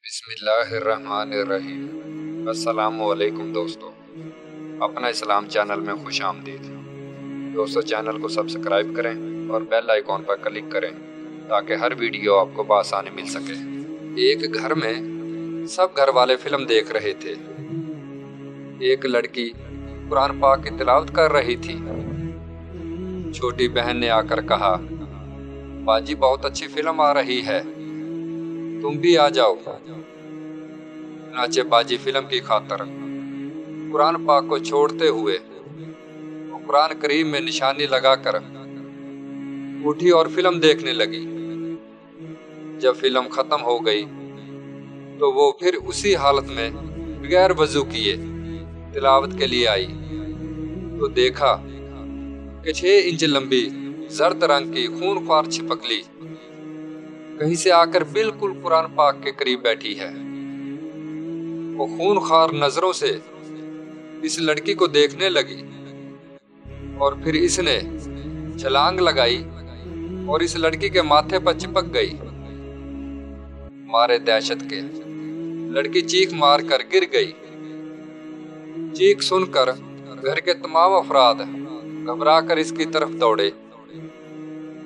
बिस्मिल्लाहिर्रहमानिर्रहीम। अस्सलामुअलैकुम दोस्तों, अपना इस्लाम चैनल में खुश आमदीद। दोस्तों, चैनल को सब्सक्राइब करें और बेल आइकॉन पर क्लिक करें ताकि हर वीडियो आपको बआसानी मिल सके। एक घर में सब घर वाले फिल्म देख रहे थे। एक लड़की कुरान पाक की तिलावत कर रही थी। छोटी बहन ने आकर कहा, बाजी बहुत अच्छी फिल्म आ रही है, तुम भी आ जाओ। चुनाचे बाजी फिल्म की खातर कुरान पाक को छोड़ते हुए वो कुरान करीम में निशानी लगाकर उठी और फिल्म देखने लगी। जब फिल्म खत्म हो गई तो वो फिर उसी हालत में बगैर वजू किए तिलावत के लिए आई तो देखा कि 6 इंच लंबी जर्द रंग की खूनख्वार छिपकली कहीं से आकर बिल्कुल कुरान पाक के करीब बैठी है। वो खूनख्वार नजरों से इस लड़की को देखने लगी और फिर इसने छलांग लगाई और इस लड़की के माथे पर चिपक गई। मारे दहशत के लड़की चीख मार कर गिर गई। चीख सुनकर घर के तमाम अफराद घबरा कर इसकी तरफ दौड़े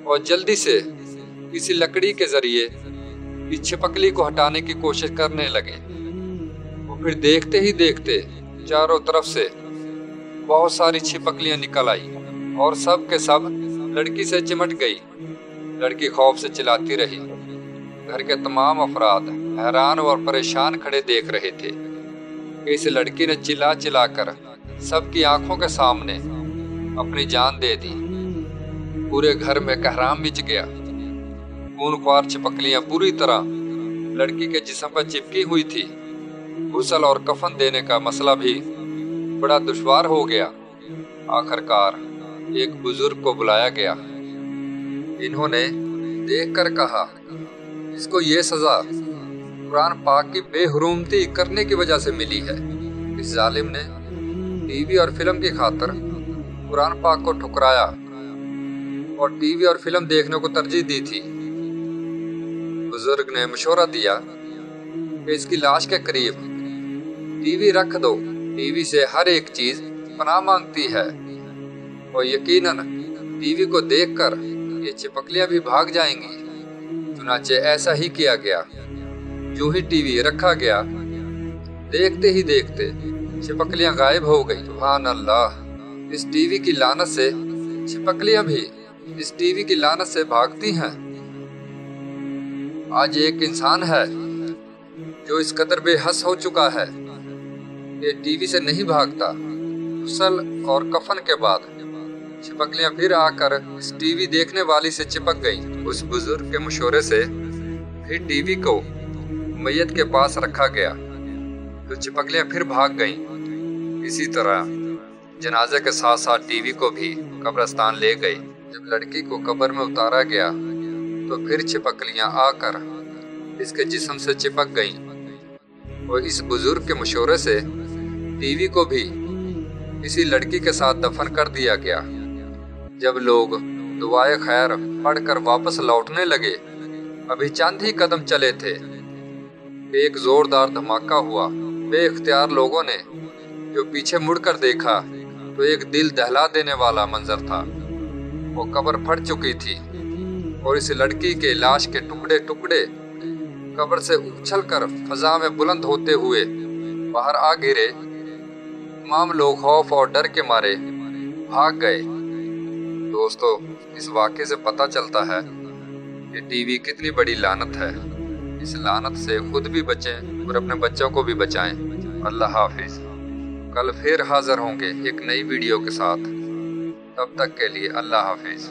और जल्दी से किसी लकड़ी के जरिए इस छिपकली को हटाने की कोशिश करने लगे। वो फिर देखते ही देखते चारों तरफ से बहुत सारी छिपकलियां निकल आई और सब के सब लड़की से चिमट गई। लड़की खौफ से चिल्लाती रही। घर के तमाम अफराद हैरान और परेशान खड़े देख रहे थे कि इस लड़की ने चिल्ला चिल्ला कर सबकी आंखों के सामने अपनी जान दे दी। पूरे घर में कहराम मच गया। खूनख्वार छिपकलियां पूरी तरह लड़की के जिस्म पर चिपकी हुई थी। गुस्ल और कफन देने का मसला भी बड़ा दुश्वार हो गया। आखिरकार एक बुजुर्ग को बुलाया गया। इन्होंने देखकर कहा, इसको ये सजा कुरान पाक की बेहुरमती करने की वजह से मिली है। इस जालिम ने टीवी और फिल्म की खातिर कुरान पाक को ठुकराया और टीवी और फिल्म देखने को तरजीह दी थी। बुजुर्ग ने मशवरा दिया कि इसकी लाश के करीब टीवी रख दो। टीवी से हर एक चीज पनाह मांगती है और यकीनन टीवी को देखकर ये छिपकलियां भी भाग जाएंगी। चुनाचे ऐसा ही किया गया। यूं ही टीवी रखा गया, देखते ही देखते छिपकलियां गायब हो गई। सुभान अल्लाह, इस टीवी की लानत से छिपकलियां भी इस टीवी की लानत से भागती हैं। आज एक इंसान है जो इस कदर बेहस हो चुका है कि टीवी से नहीं भागता। गुस्ल और कफन के बाद छिपकलियां फिर आकर इस टीवी देखने वाली से चिपक गई। उस बुजुर्ग के मशवरे से फिर टीवी को मैयत के पास रखा गया तो छिपकलियां फिर भाग गईं। इसी तरह जनाजे के साथ साथ टीवी को भी कब्रिस्तान ले गए। जब लड़की को कब्र में उतारा गया तो फिर छिपकलियां आकर इसके जिस्म से चिपक गईं और इस बुजुर्ग के मशवरे से टीवी को भी इसी लड़की के साथ दफन कर दिया गया। जब लोग दुआए खैर पढ़कर वापस लौटने लगे, अभी चंद ही कदम चले थे कि एक जोरदार धमाका हुआ। बेइख्तियार लोगों ने जो पीछे मुड़कर देखा तो एक दिल दहला देने वाला मंजर था। वो कब्र फट चुकी थी और इस लड़की के लाश के टुकड़े टुकड़े कब्र से उछलकर फजा में बुलंद होते हुए बाहर आ गिरे। तमाम लोग खौफ और डर के मारे भाग गए। दोस्तों, इस वाक़े से पता चलता है कि टीवी कितनी बड़ी लानत है। इस लानत से खुद भी बचें और अपने बच्चों को भी बचाएं। अल्लाह हाफिज। कल फिर हाजिर होंगे एक नई वीडियो के साथ। तब तक के लिए अल्लाह हाफिज।